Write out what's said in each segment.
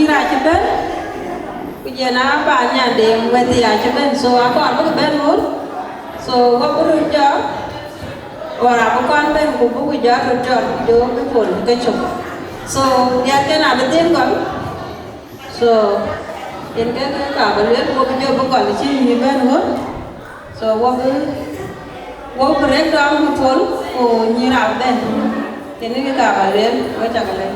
ra cho bên bây giờ nó bà Nyandeng về thì ra cho bên số á còn có bên muốn số có được cho và là con bên cũng có bây giờ được chọn vô cái phần cái chụp số giờ cái nào đầu tiên còn số đến cái cả cái lưới vô bây giờ có còn chi như bên muốn số vô break down cái phần như nào bên cái này cả cái lưới với chẳng cái này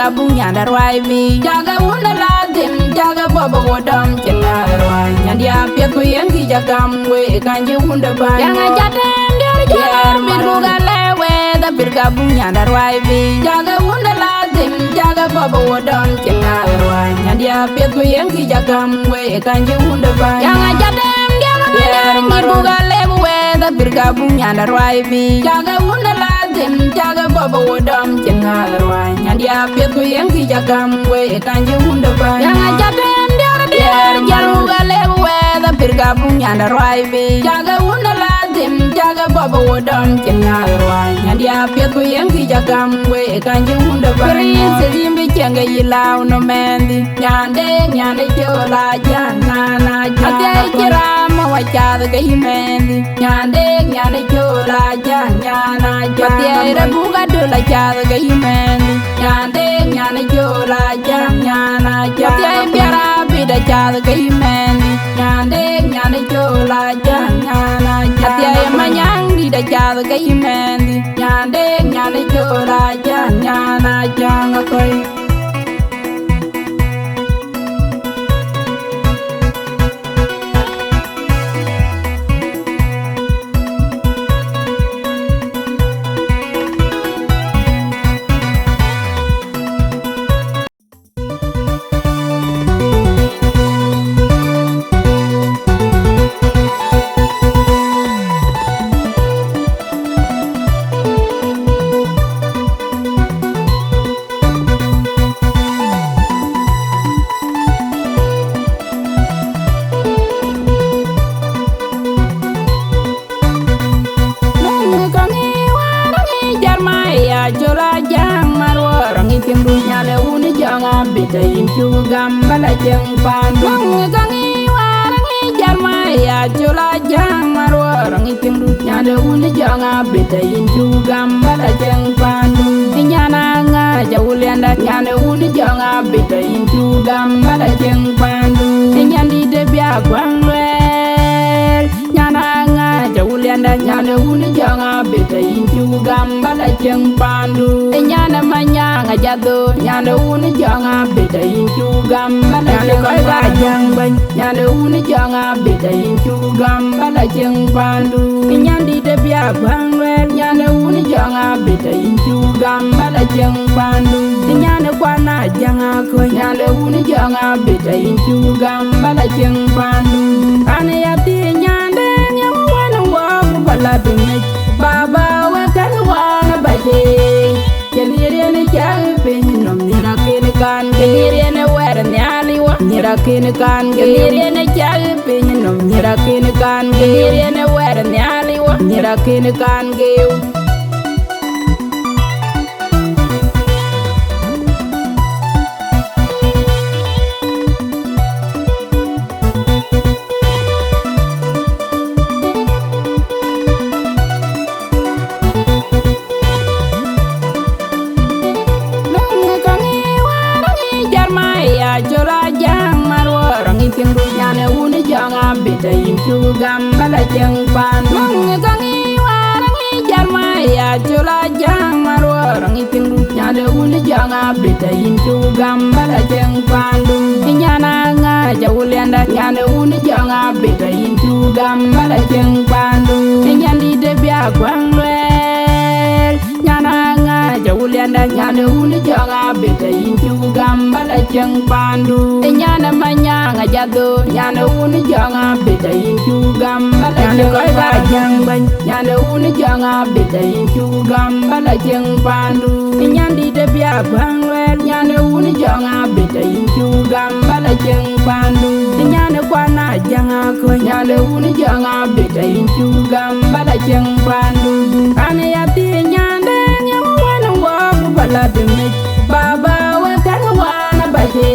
Gabung nyanda rwaibi jaga wunda lazim jaga baba wodam chenga rwai nyandia pia kuyengi jagam we kanji wunda ba yanga jatem dia jaga biru galewe da birgabung nyanda rwaibi jaga wunda lazim jaga baba wodam chenga rwai nyandia pia kuyengi jagam we kanji wunda ba yanga jatem dia biru galewe da birgabung nyanda rwaibi jaga wunda jaga baba wodam chenga rwai nyandia pia kuyengi jagam we kanji wunda ba yanga jatem dia jalu galewe da birgabung nyanda rwaibi jaga wunda lazim jaga baba wodam chenga rwai nyandia pia kuyengi jagam we kanji wunda ba rinse zimbi chenga yilau no mendi nyande chola jana na jana kirama wachada ke mendi nyande chola jana na jana ra buga dola chada ke mendi nyande chola jana na jana biara bida chada ke mendi nyande chola jana na jana manyang bida chada ke mendi nyande chola jana na jana koi Bitayin chugam bala jeng pandung gangi warangi jarmaya chula jang marwarangi tingdu nyade uni janga bitayin chugam bala jeng pandung nyana nga jawulianda nyade uni janga bitayin chugam bala jeng pandung nyandi de bia gwangwel nyana nga jawulianda nyade uni janga bitayin chugam bala jeng pandung nyana manyanga jado nyade uni janga bitayin chugam bala jeng Ajang ban nyade uni janga bitayin chugam bala jeng pandung nyandi de bia gwangwel nyade uni janga bitayin chugam bala jeng pandung nyane kwana janga ko nyade uni janga bitayin chugam bala jeng pandung ane yati nyande nyawana wa bala dunne baba wa kan wana baje Keliriene jang pinnom nirakin kan keliriene wer nyali wa nirakin kan keliriene jang pinnom nirakin kan keliriene wer nyali wa nirakin kan geu chola jang marwarangi tingdu nyane uni janga bitayin chugam bala jeng pandung gangi warangi jarmaya chola jang marwarangi tingdu nyane uni janga bitayin chugam bala jeng pandung nyana nga jawulianda nyane uni janga bitayin chugam bala jeng pandung nyandi de bia gwangwel nyana nga Julianda nyana uni jonga beta inchu gambala cheng pandu nyana manyanga jado nyana uni jonga beta inchu gambala nyana koi ba jang ban nyana uni jonga beta inchu gambala cheng pandu nyandi de bia bangwel nyana uni jonga beta inchu gambala cheng pandu nyana kwana janga ko nyana uni jonga beta inchu gambala cheng pandu ane yati nyande bala demi baba wa kan wana baje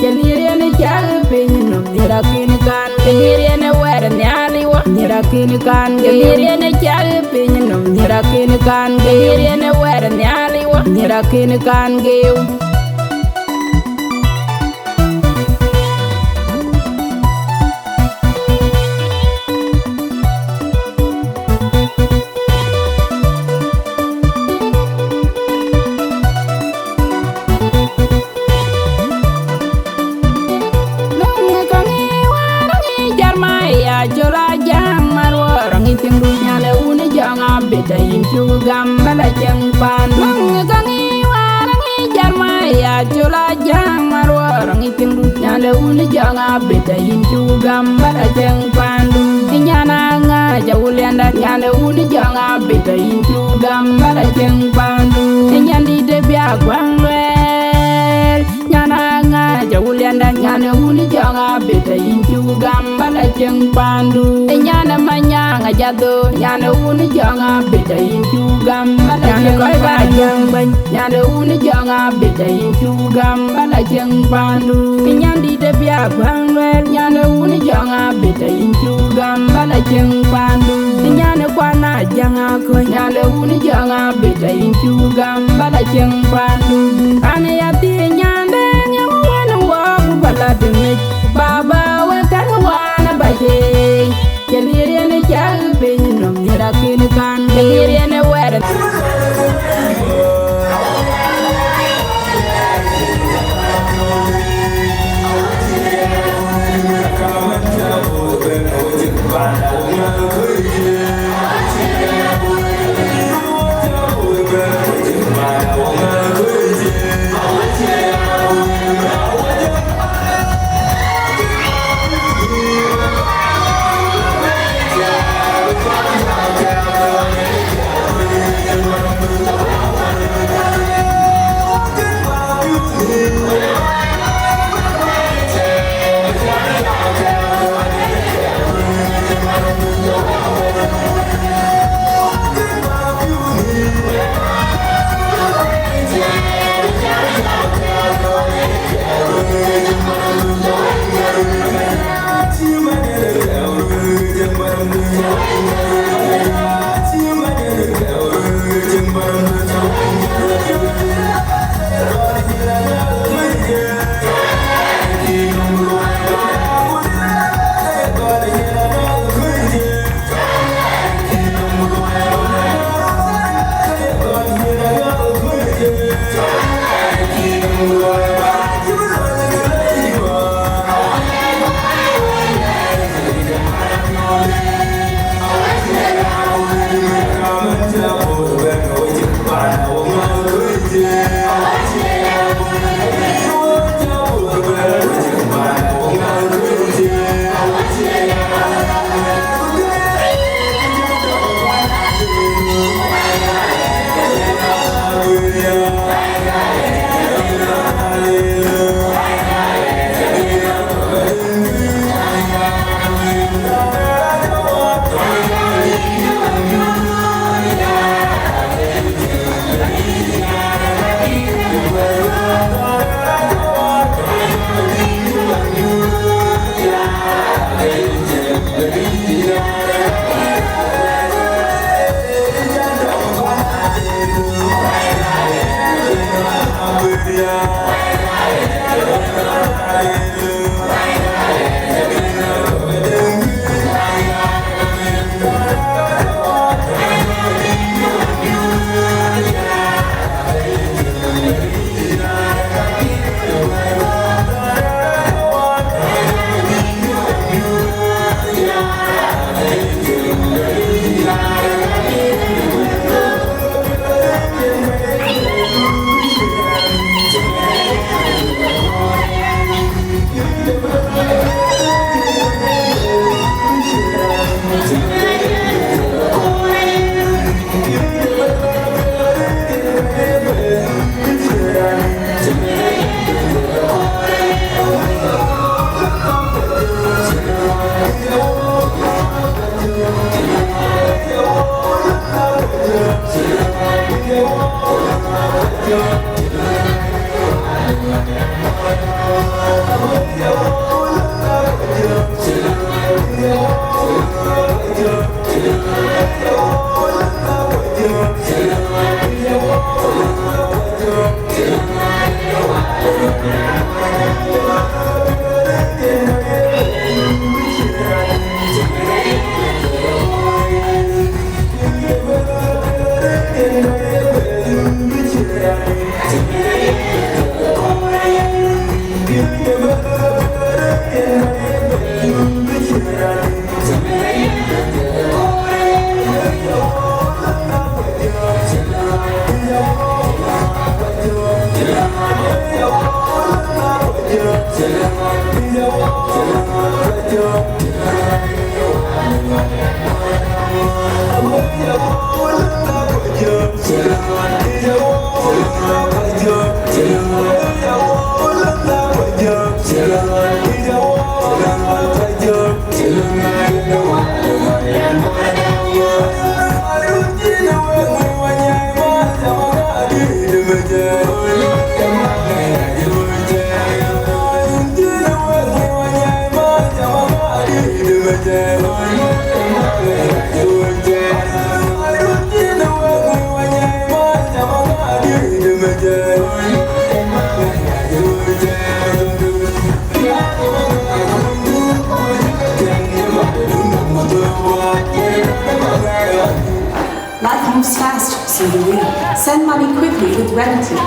kelire ne chal pin no mirakin kan kelire ne wer ne ali wa mirakin kan kelire ne chal pin no mirakin kan kelire ne wer ne ali wa mirakin kan geu Jola jang marwa rangi tingdu nyale uni janga beta inchu gambala jang pandu gangi warangi jarma ya jola jang marwa rangi tingdu nyale uni janga beta inchu gambala jang pandu nyana nga jawulianda nyale uni janga beta inchu gambala jang pandu nyandi de bia gwangwe nyana nga jawulianda nyane uni janga beta inchu gambala jeng pandu nyana manyanga jado nyane uni janga beta inchu gambala nyane koi ba jang ban nyane uni janga beta inchu gambala jeng pandu nyandi de bia bangwel nyane uni janga beta inchu gambala jeng pandu nyane kwana janga ko nyane uni janga beta inchu gambala jeng pandu ane yati nyande bala demi baba wa kan wana baje kelire ne chal pin no mirakin kan kelire ne wer Life moves fast, so do we. Send money quickly with gratitude.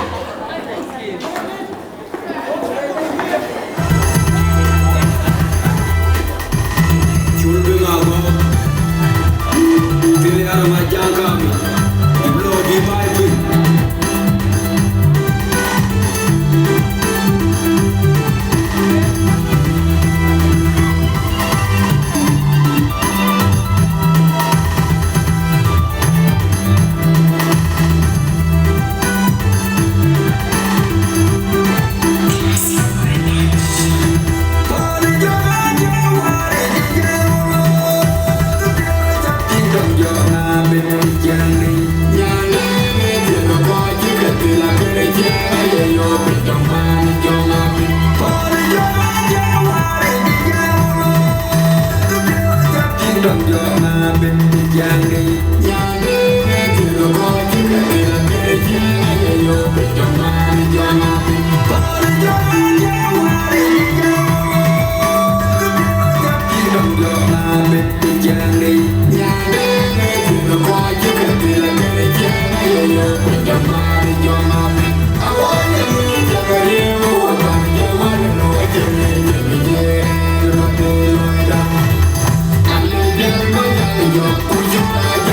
Yo,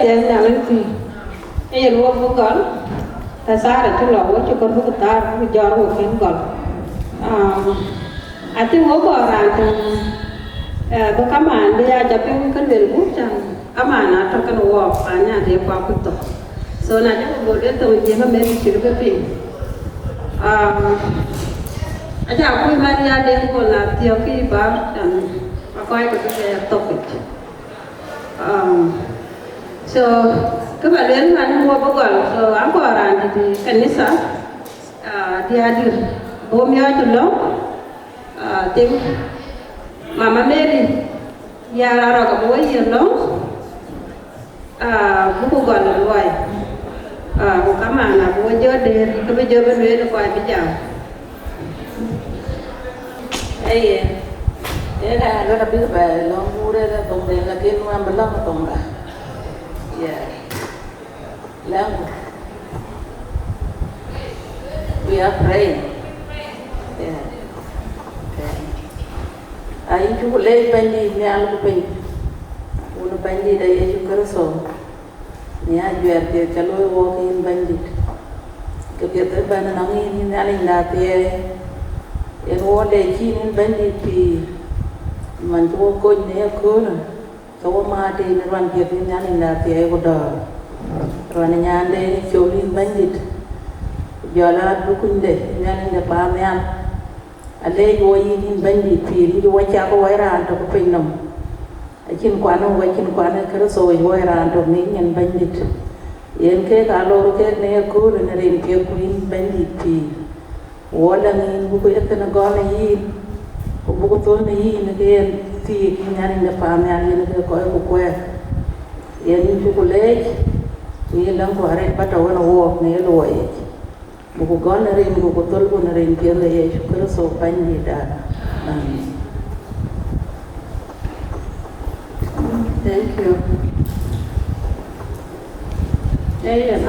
tiếng nào lên thì cái gì luôn cũng còn ta xa là chúng lẩu cho con bút ta bây giờ nó cũng còn tiếng ngố bò rằng có các bạn bây giờ cho phim cái việc bút rằng các bạn ở trong cái đồ và nhà thì qua bút tổ so là chúng tôi đến từ những cái bên chỉ cái phim Ajang kui Maria đến còn là tiêu khi bà coi cái topic so các bạn đến mà mua bao giờ so ám qua rằng thì kanisa dia dir bom ya tu lo tiếng mama Mary ya ra cái bôi gì lo buku gọi là loài của các bạn là bôi giờ để cái bây giờ bên đây là quay bây giờ Hey, era lo rapi ba lo mure la tong de la ke no am la tong ra. Yeah. Lang. We are praying. Yeah. Okay. Ai chu le bandi ni al ko pen. Uno bandi da ye chu kerso. Ni a juer ke chalo wo ke bandi. Ke ke ba na ngi ni na la te en wole kinin bandi pi man to ko ne ko na so ma de ne ran ke ni nyani la ti e ko do ran nyande ni cholin bandi jola du kunde nyani ne pa me an ale yo yin bandi pi ni wo cha ko wa ran to ko pinnom akin kwano wa kin kwana kar so wa ran to ni nyen bandi yen ke ka lo ke ne ko ne rin ke kuin bandi pi wala ni buku ekana gona yin ko buku to ne yin again ti nyani ne pa me ani ne ko ko yen ju ko le ni lang ko are pata wona wo ne lo ye buku gona rin buku tol ko ne rin ke le ye ko so panji da thank you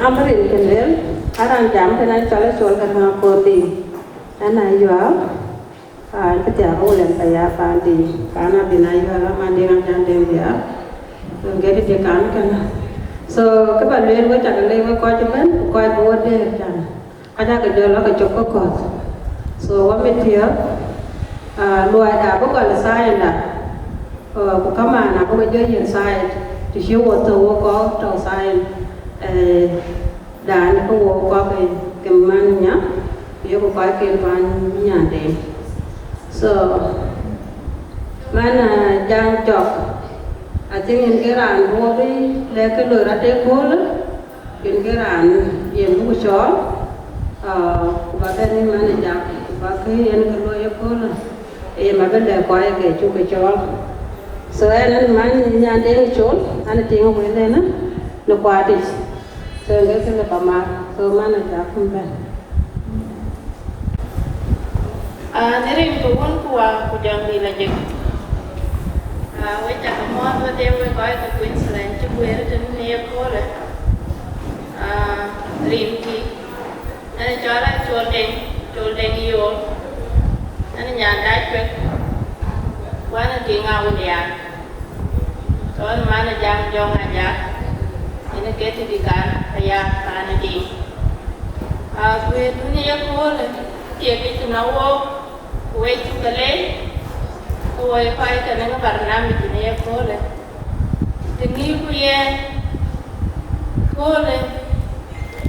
amarin kendel aran jam kena cale sol kana poti ana yual petia ulen paya pandi kana bina yual mandi ngang jandeng dia ngeri dia kan so các bạn lên với chặt lên với coi cho bên coi bố đi chẳng ada cái giờ nó cái chụp có cột so qua bên phía loài đã có gọi là sai là của các bạn nào có bây giờ hiện sai thì chiếu ô tô có trâu sai đàn có cái man nhá yếu có cái van Nyandeng so man Ajang chọc tiếng cái ràn mua với lấy cái lửa ra để cố lắm cái ràn yên mua chó và bên này man Ajang và cái yên cái lửa cố lắm em mà bên đây coi cái chú cái chó so anh man Nyandeng chốn anh tiếng với lên á nó qua đi so cái là bà mà so man Ajang không bên Nering tuun kuwa kujang di lajeng. We cakamon we dem we koi ke Queensland chu we ten ne ko le. Rim ki. Ane chora chol deng yo. Ane nyan dai kwek. Wana ti nga u dia. So an mana jang jong aja. Ine ke ti dikan aya kana di. We dunia ko le. Dia ke na wo we chukale we pai ka na barnami dunia ko le tingi ku ye ko le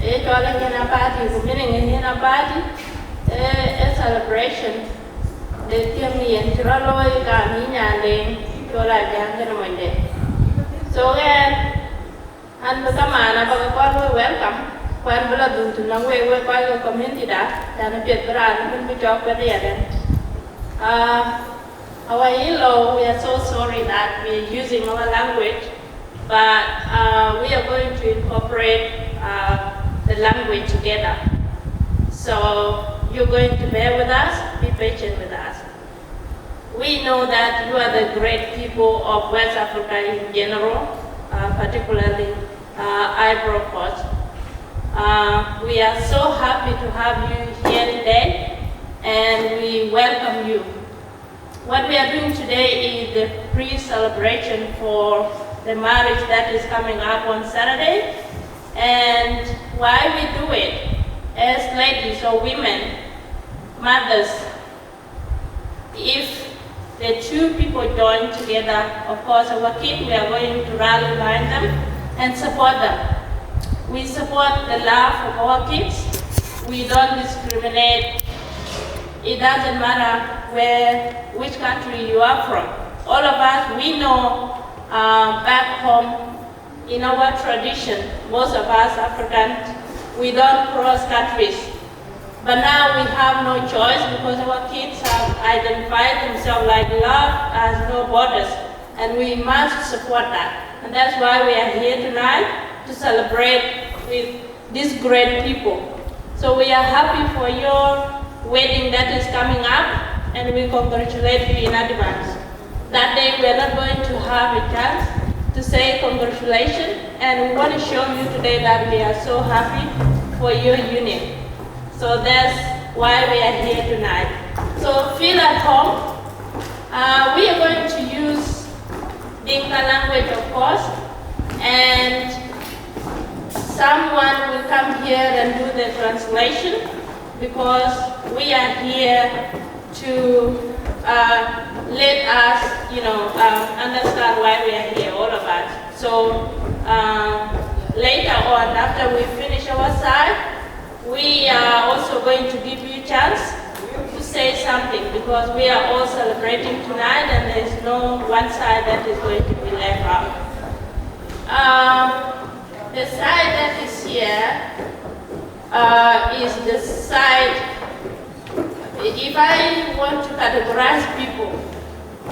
e to la na party ku ne na party a celebration de tiami en tralo ka ni Nyandeng to la jang ka no mande so an ba mana ba ko welcome quan bữa là dùng từ năng quay quay cái community đã nó biết bữa là mình cho cái này đấy our in-law, we are so sorry that we are using our language, but we are going to incorporate the language together. So you're going to bear with us, be patient with us. We know that you are the great people of West Africa in general, particularly Ivory Coast. We are so happy to have you here today, and we welcome you. What we are doing today is the pre-celebration for the marriage that is coming up on Saturday. And why we do it as ladies or women, mothers, if the two people join together, of course, our kids, we are going to rally behind them and support them. We support the love of our kids. We don't discriminate. It doesn't matter which country you are from. All of us, we know back home in our tradition, most of us Africans, we don't cross countries. But now we have no choice because our kids have identified themselves like love has no borders, and we must support that. And that's why we are here tonight to celebrate with these great people. So we are happy for your wedding that is coming up, and we congratulate you in advance. That day we are not going to have a chance to say congratulations, and we want to show you today that we are so happy for your union. So that's why we are here tonight. So feel at home. We are going to use Dinka language, of course, and someone will come here and do the translation because we are here to let us, understand why we are here, all of us. So later on, after we finish our side, we are also going to give you a chance to say something because we are all celebrating tonight and there is no one side that is going to be left out. The side that is here is the side, if I want to categorize people,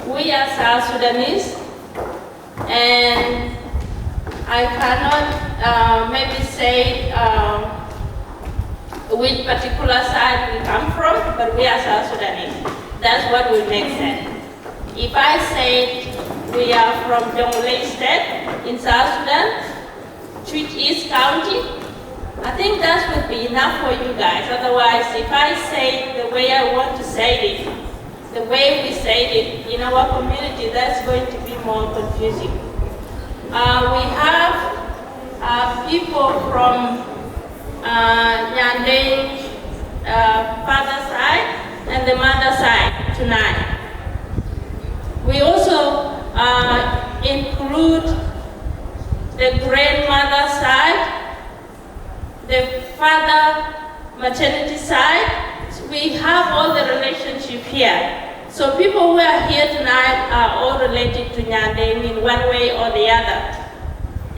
we are South Sudanese, and I cannot maybe say which particular side we come from, but we are South Sudanese. That's what will make sense. If I say we are from Jonglei State in South Sudan, Twitch East County, I think that would be enough for you guys. Otherwise, if I say the way I want to say it, the way we say it in our community, that's going to be more confusing. We have people from Nyandeng father side and the mother side tonight. We also include the grandmother side, the father maternity side. So we have all the relationship here. So people who are here tonight are all related to Nyandeng in one way or the other.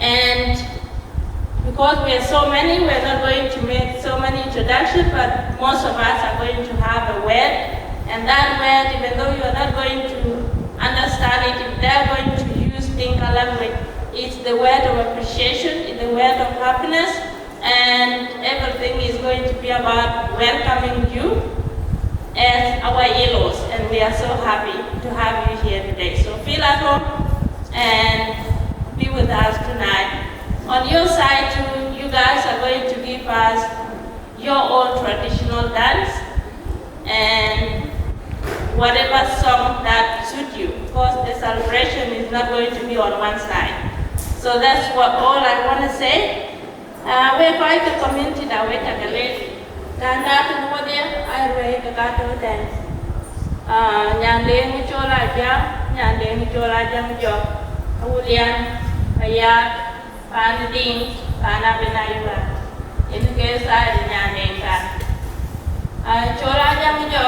And because we are so many, we're not going to make so many introductions, but most of us are going to have a word. And that word, even though you are not going to understand it, if they're going to use Dinka language, it's the word of appreciation, it's the word of happiness, and everything is going to be about welcoming you as our in-laws, and we are so happy to have you here today. So feel at home and be with us tonight. On your side too, you guys are going to give us your own traditional dance and whatever song that suits you, because the celebration is not going to be on one side. So that's all I want to say. We're quite a community that we take a late. I read the gato dance. Nyandeng Chol Ajang, Nyandeng Chol Ajang Jo, Wulian, Ayak, Panding, Panabinayuga. In the case I Nyandeng Kan. Chol Ajang Jo,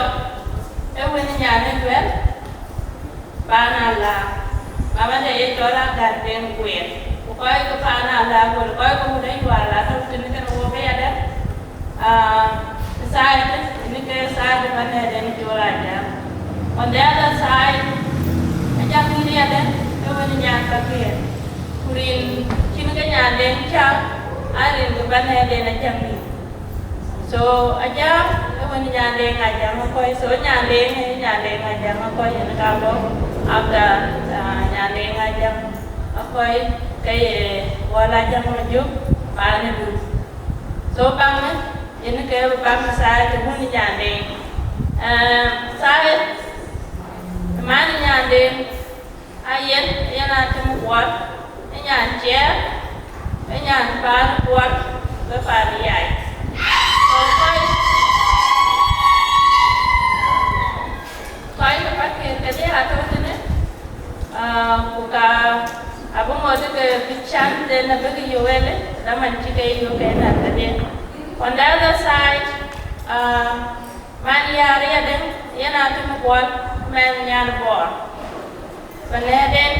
when Nyandeng well, Panala, Mama de Chola Gandeng Queen. Koi ko Pana La, koi ko Muday Wala, to Tinikan Wobeda. Side, in the case side of and Chola. On the other side, a young lady, no one in Yanka, Kurin, Chinaganya, then Chap, I in the Banhead and a young. So a young, no one in Yandeng, a young boy, so Nyandeng, a young boy in the Cabo, after Nyandeng, a young boy, Kay, Walla Yamu, Panabu. So Bang, in the cave of Bang side, the Moon Nyandeng. Side, the man Nyandeng, I yet, Yana to what, Nyan chair, nyan pan quạt, với pan dài. Coi cái phát hiện cái gì hả thôi thế buka abang ada ke bincang dan apa ke UL, dalam jika UL nak tadi. On the other side, mani hari ada yang nanti membuat menyan bor. Kemudian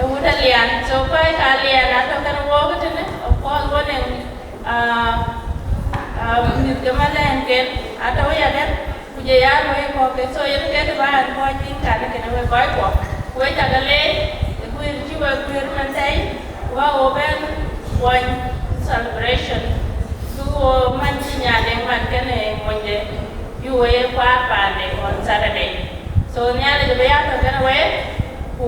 udah lian, so kau kalian atau kan walk tu ni, kau kau yang kemana yang atau ya kan? Jaya mai ko ke so yen ke ba ko tin ka ne ke we ko we ta gale ku ji wa ku man tai wa o ben one celebration du o man ti nya de man ke ne mo je yu we pa pa ne on Saturday so nya le be ya to ke we ku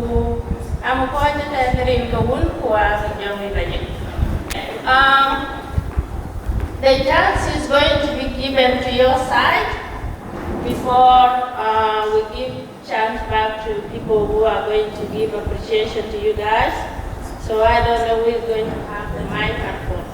am ko je te rin ko un ku a jo mi la je the chance is going to be given to your side before we give chance back to people who are going to give appreciation to you guys. So I don't know who's going to have the microphone.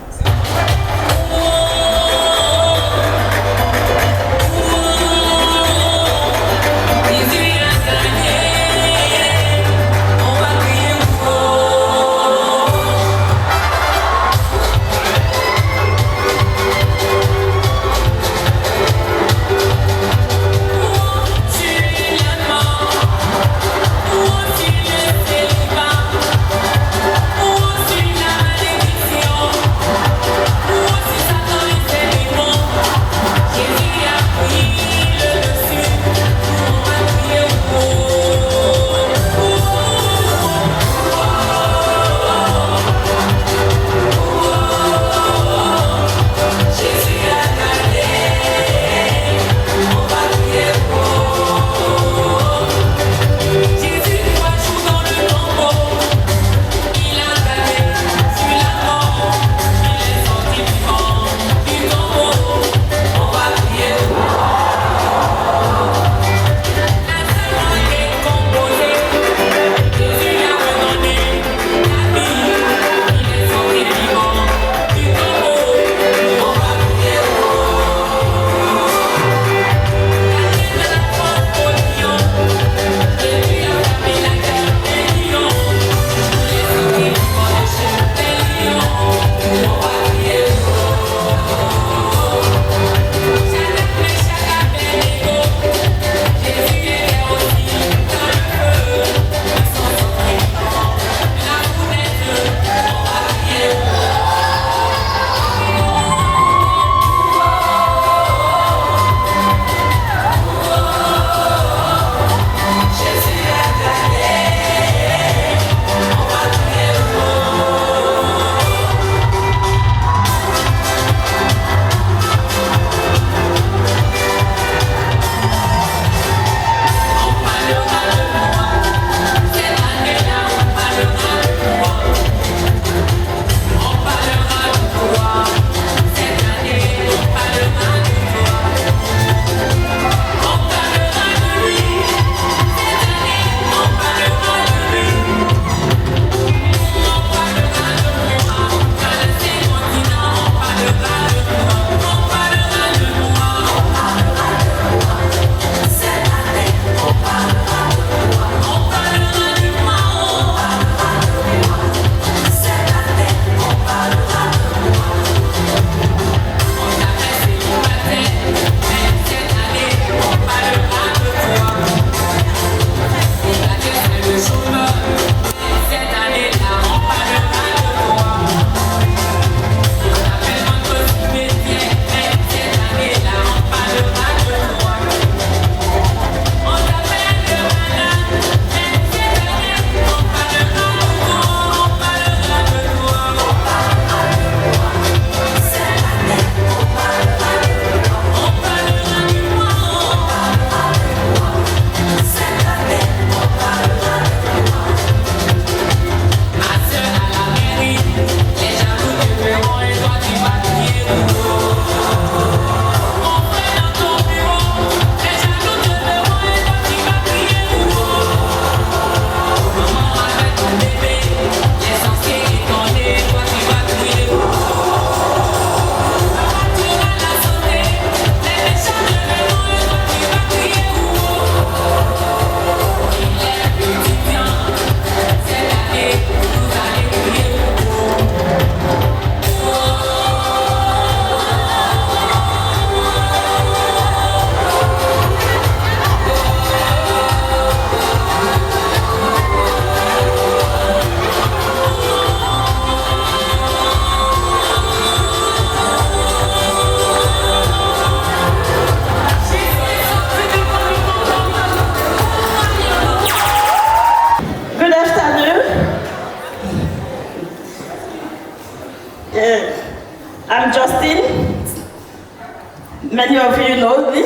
Many of you know me.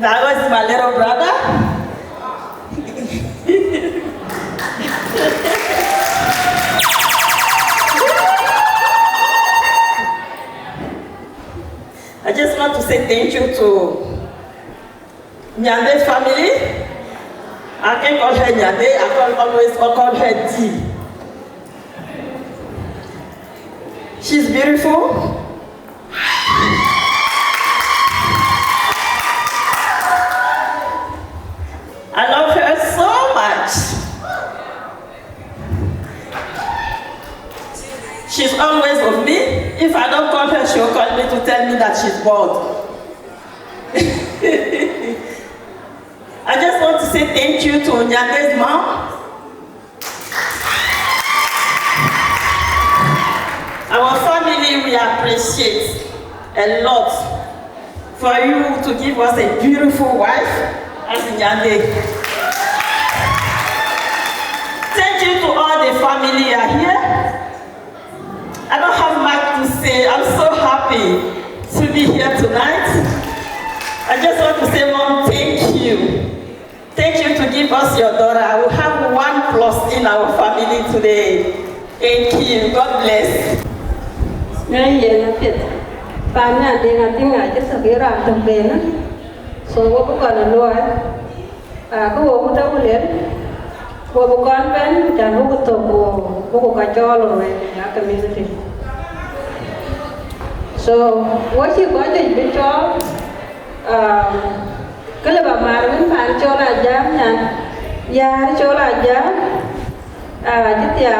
That was my little brother. I just want to say thank you to Nyandeng family. I can call her Nyandeng, I can always call her T. She's beautiful. I love her so much. She's always with me. If I don't call her, she'll call me to tell me that she's bored. I just want to say thank you to Nyandeng's mom. Our family, we appreciate a lot for you to give us a beautiful wife as Nyandeng. Thank you to all the family are here. I don't have much to say. I'm so happy to be here tonight. I just want to say, Mom, thank you. Thank you to give us your daughter. I will have 1+ in our family today. Thank you. God bless. So what we gonna do? Go over the wood. What we gonna pen? Can who to go Chol or community. So what you got to be Chol? Kalaba Marvin Pan Chol Ajang and Yar Chol Ajang, Jitia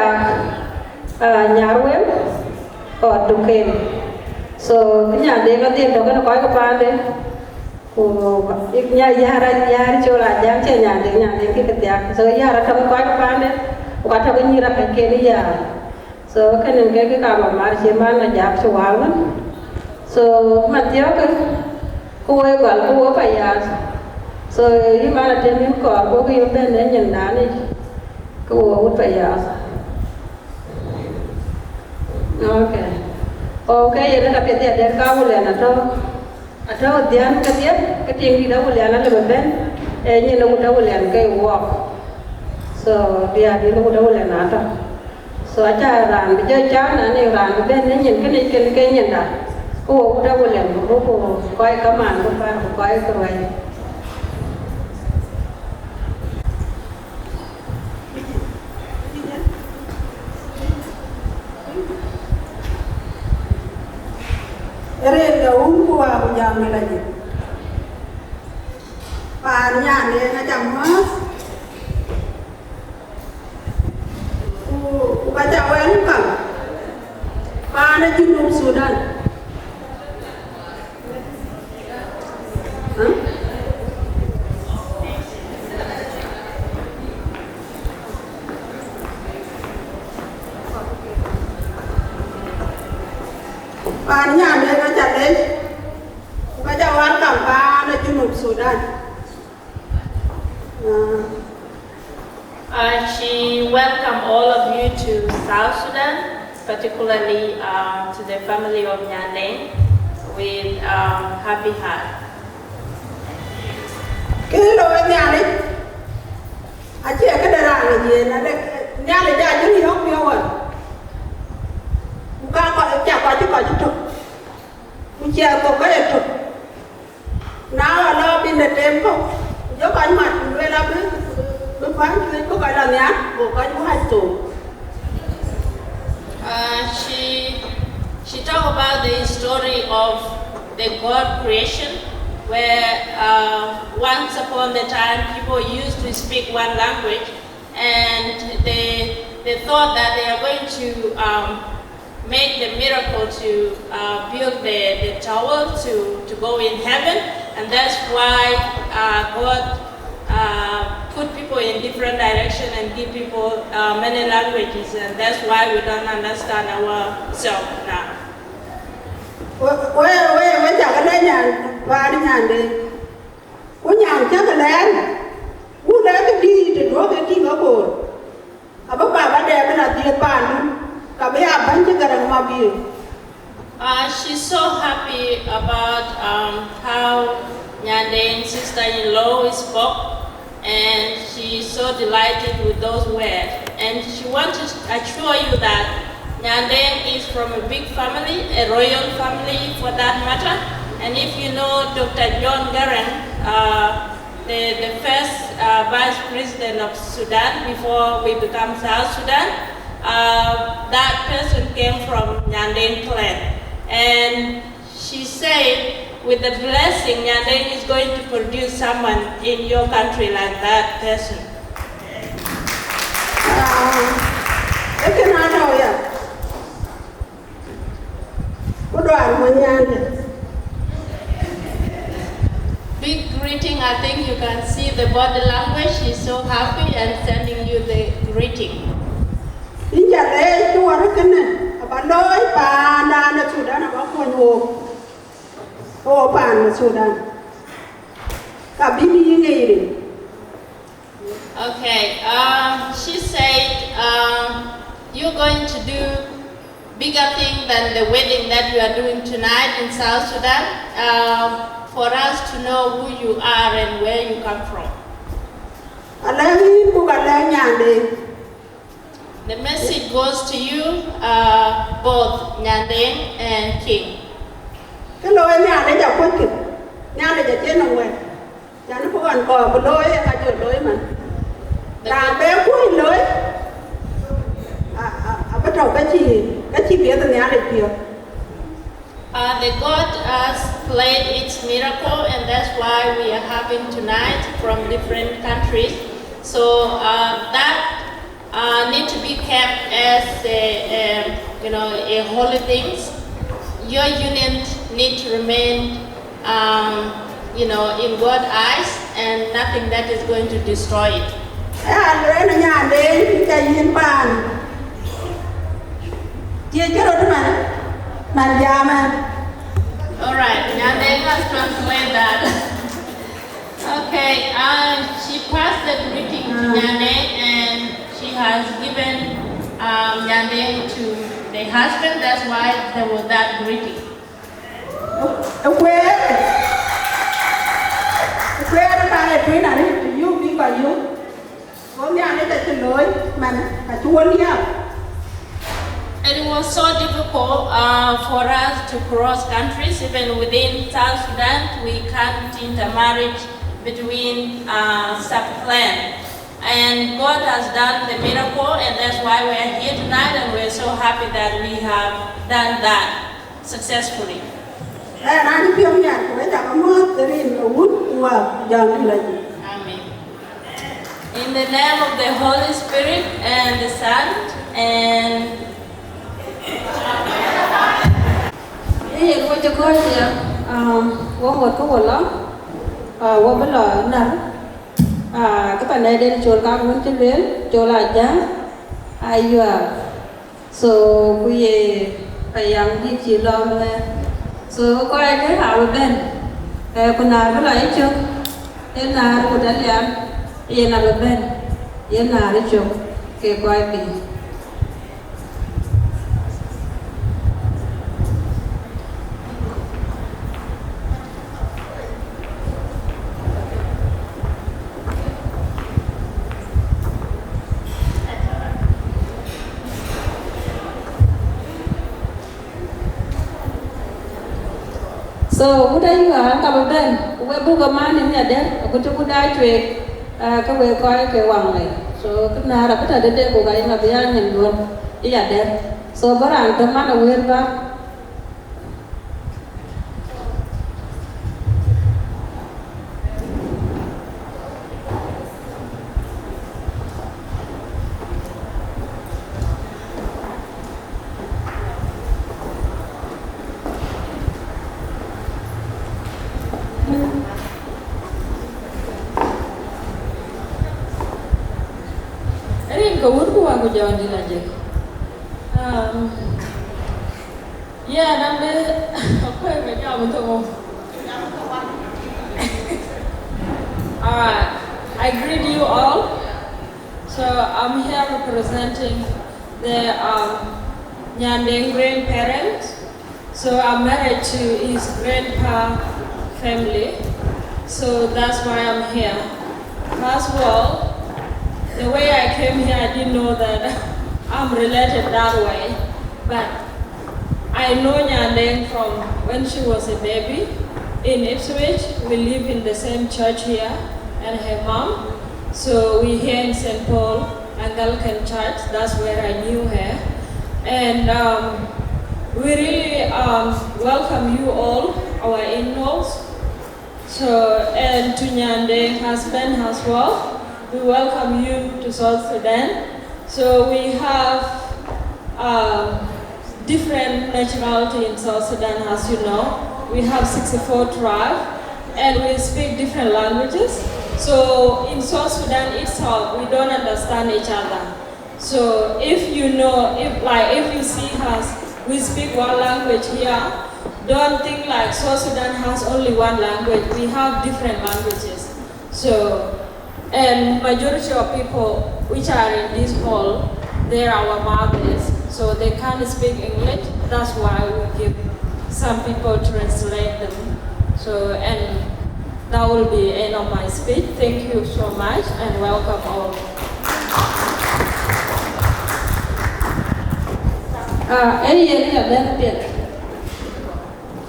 Nyarwell or Duquesne. So Nyandeng got the dog and a quite a party. If Yara Chol Ajang, Nyandeng, so Yara come quite a party. What have you up at Kenya? So can you get a Marchiman and Jap to Walman? So Matioka, who will go over Yas. So you might attend him call, go you bend and Danish, go over Yas. Okay. Okay, you look at the Kawul and at all the Ankatia, getting the Wuliana little ben, and you know what I will and walk. So they are the Wulianata. So I ran the judge and they ran the ben and you can get that. Oh, what I will and quite command, quite away. Ere ungu wa kujamii lagi. Panya ni ngajamas. Baca welcome. Pada Junub Sudan. Panya ni ngajamas. Baca welcome pada Junub Sudan. She welcomed all of you to South Sudan, particularly to the family of Nyandeng, with happy heart. Kilo Nyandeng, aje kedaraan aje, nade Nyandeng aje ni hok biawan. Bukan kau cakap tu, ujian kau kaya tu. Now Allah bin the temple, jauh mat, bela bela. She talked about the story of the God creation, where once upon the time people used to speak one language, and they thought that they are going to make the miracle to build the tower to go in heaven, and that's why God put people in different direction and give people many languages, and that's why we don't understand ourselves now. She she's so happy about how Nyandeng's sister-in-law spoke, and she's so delighted with those words. And she wants to assure you that Nyandeng is from a big family, a royal family for that matter. And if you know Dr. John Garen, the first vice president of Sudan before we become South Sudan, that person came from Nyandeng clan. And she said, with the blessing, Nyandeng is going to produce someone in your country like that person. Big greeting, I think you can see the body language. She's so happy and sending you the greeting. Okay, she said you're going to do bigger thing than the wedding that you are doing tonight in South Sudan, for us to know who you are and where you come from. The message goes to you, both Nyandeng and King. The God has played its miracle, and that's why we are having tonight from different countries. So that need to be kept as a holy thing. Your union need to remain, in God's eyes, and nothing that is going to destroy it. All right, Nyandeng has translated that. Okay, she passed the greeting to Nyandeng, and she has given Nyandeng to the husband. That's why there was that greeting. It was so difficult for us to cross countries, even within South Sudan. We can't intermarry between sub-clans. And God has done the miracle, and that's why we're here tonight, and we're so happy that we have done that successfully. Amen. In the name of the Holy Spirit and the Son and các bạn này đến chùa cao muốn chân đến chùa là Ajang ayua so kuye payang di chilom so ko ai cái hảo bên kuna với lại chung đến là của đại liam yên là bên yên là đi chung cái quay bị so budai nga ka ben we bu ga man ni ade ko to budai twe ka we ko ke wang le so kana ra ka de ko ga ina biya nyen don iya de so baran to man we ba yeah, nambe okay, my job is over. Alright, I greet you all. So I'm here representing the Nyandeng grandparents So I'm married to his grandpa family. So that's why I'm here. First of all, the way I came here, I didn't know that I'm related that way. But I know Nyandeng from when she was a baby in Ipswich. We live in the same church here, and her mom. So we here in St. Paul Anglican Church. That's where I knew her. And we really welcome you all, our in-laws. So, and to Nyandeng husband as well, we welcome you to South Sudan. So we have different nationality in South Sudan, as you know. We have 64 tribes, and we speak different languages. So in South Sudan itself, we don't understand each other. So if you know, if you see us, we speak one language here, don't think like South Sudan has only one language. We have different languages. So, and majority of people which are in this hall, they're our mothers. So they can't speak English. That's why we give some people translate them. So, and that will be the end of my speech. Thank you so much and welcome all.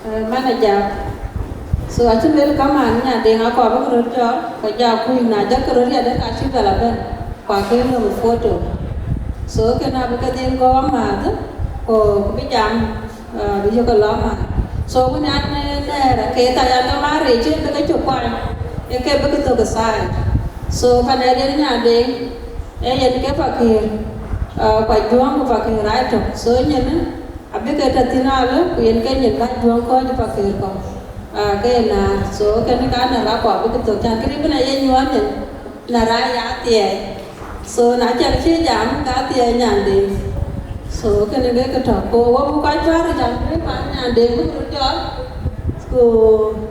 Manager. So I think we'll come on Nyandeng ako abang job kaya aku na jaga kerja ada kasih balaban pakai nomor foto. So kena bekerja ko amat ko bijam dia ko lama. So punya ne kita yang kemarin je kita coba ya kayak begitu besar. So pada dia Nyandeng yang kita pakai juang ko pakai right. So nyana Abi kita tinggal, kuyen kan nyebat juang kau di pakai kau, kena so kena kan nara kau abi kita jangan kiri pun aja nyuan nara ya tiai, so najar sih jam kat tiai Nyandeng, so kena kita kau wah bukan cari jam ni pan Nyandeng pun terjauh, so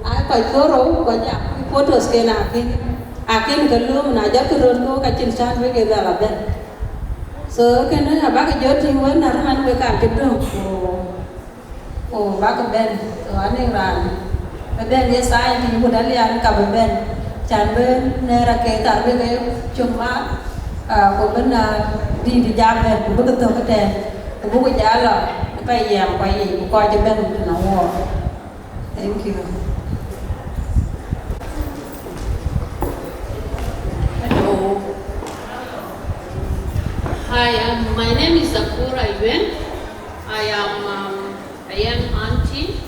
apa itu kau jam foto scan akin kalau najar kerun kau kacil chan bagi galaban. So kena abang kerja tinggal naraman mereka cedung, bak ben, so ane ran, ben dia saya di muda lian kab ben, jangan nera kita arbe cuma, ko benar di jalan, begitu keten, buku jalan, apa yang kau aja ben nawa. Thank you. Hi, my name is Zakura Yuen. I am auntie,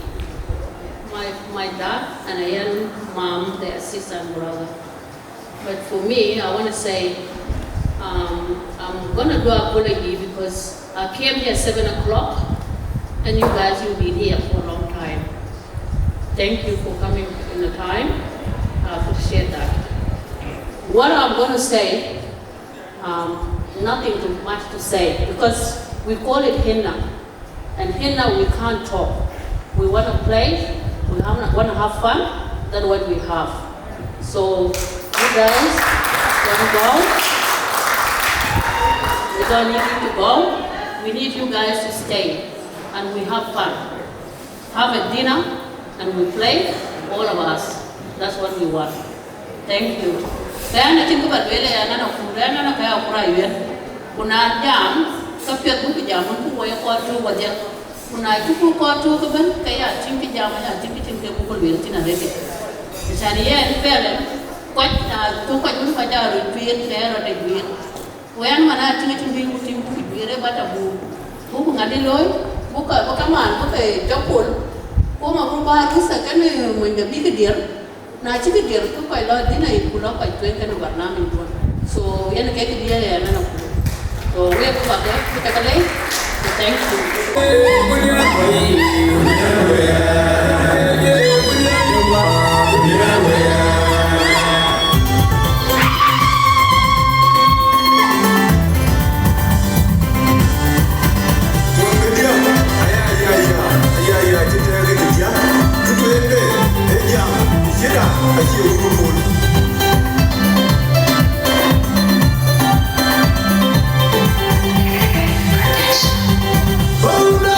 my dad, and I am mom, the assistant brother. But for me, I want to say, I'm going to do a apology because I came here at 7 o'clock, and you guys will be here for a long time. Thank you for coming in the time. I appreciate that. What I'm going to say, nothing too much to say because we call it Henna, and Henna we can't talk. We want to play, we want to have fun. That's what we have. So you guys don't go. We don't need you to go. We need you guys to stay, and we have fun. Have a dinner, and we play. All of us. That's what we want. Thank you. Saya nak cakap bela anak kurang anak kaya kurang. Kuna jam, kapiat buku jam, buku waya kuatu wajah. Kuna cukup kuatu keban, kaya cingki jam aja, cingki buku lebih cina lagi. Misalnya ini bela, kuat, tu kuat pun pada repeat, kaya ada repeat. Waya mana cingki buku biar baca buku ngadi loy, buka man, buka jokul. Kau mau berubah kisah kan menjadi kedir. Nah cingki kedir tu kalau dina itu lah kalau tuan kan warna mintuan. So yang kayak dia ya mana aku. So we have to kita kali. So thank you. Oh, no,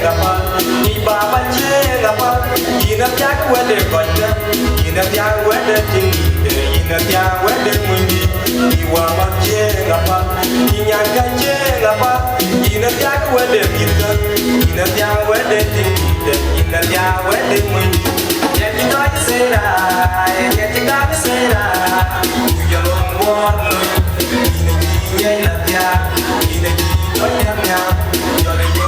ngapa ni baba che ngapa ina pya kwede konya ina pya wede tingi ina pya wede mundi iwa ma che ngapa ni nyanga che ngapa ina pya kwede kita ina pya wede tingi ina pya wede mundi yet you got to say that yet you got to say that you don't want ina pya ina konya mya yo le yo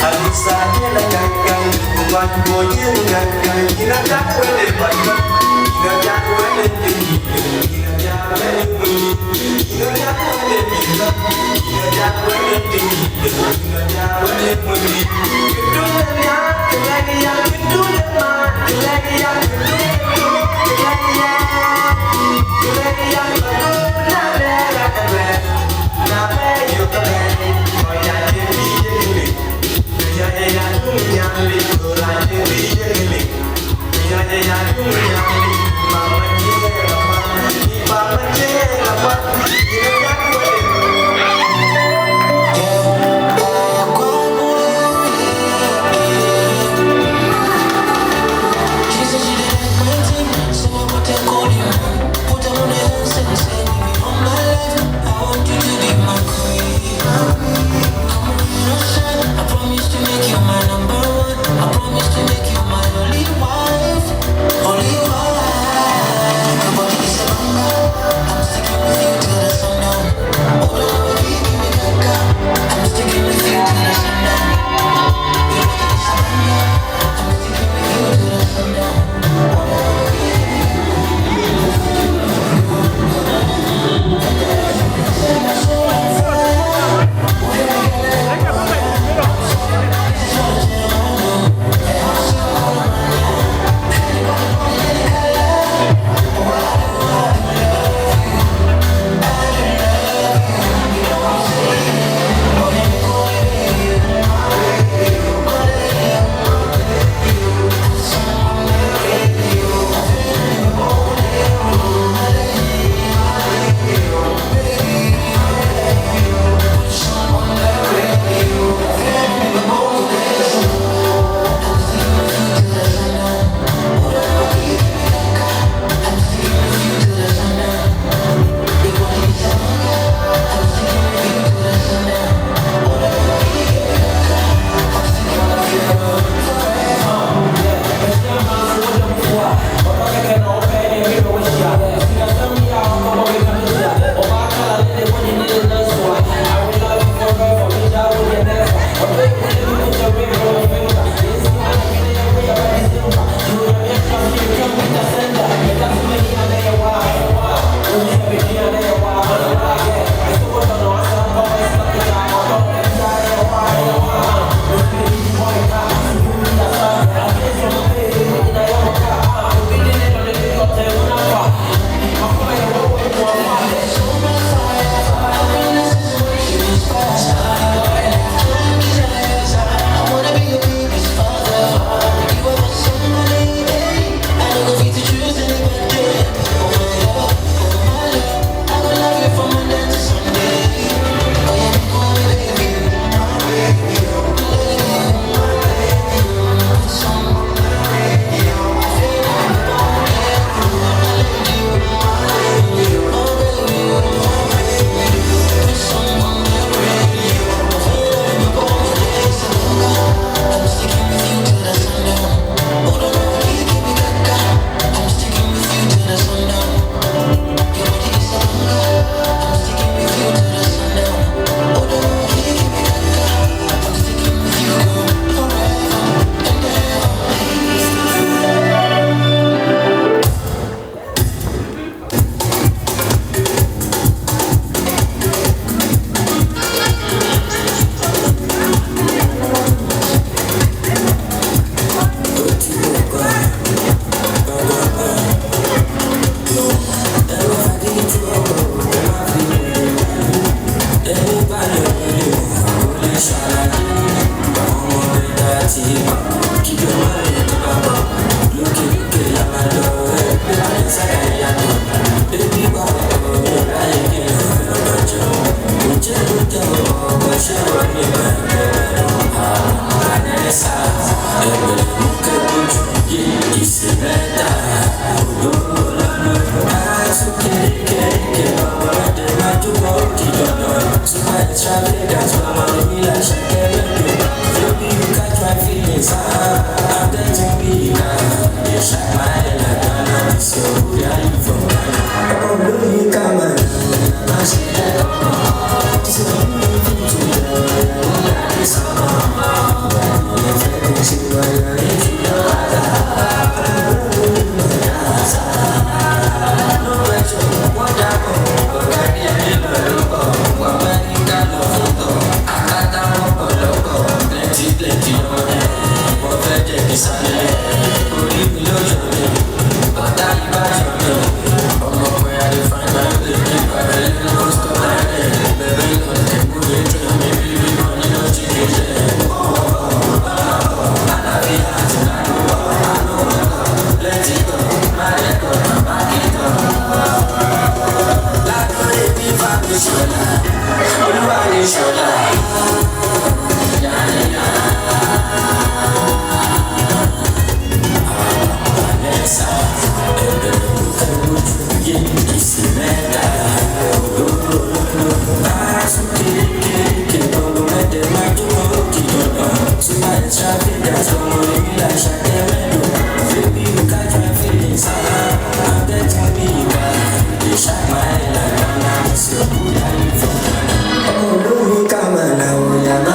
Alusanya gangan, buat boyin gangan. Ina jakwe de bayi, ina jakwe de tinggi, ina jakwe de bunyi, ina jakwe de bila, ina jakwe de tinggi, ina jakwe de bunyi. Keduanya, keduanya, keduanya, keduanya, keduanya, keduanya, na bela kabe, na beyo kabe, oya jadi.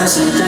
She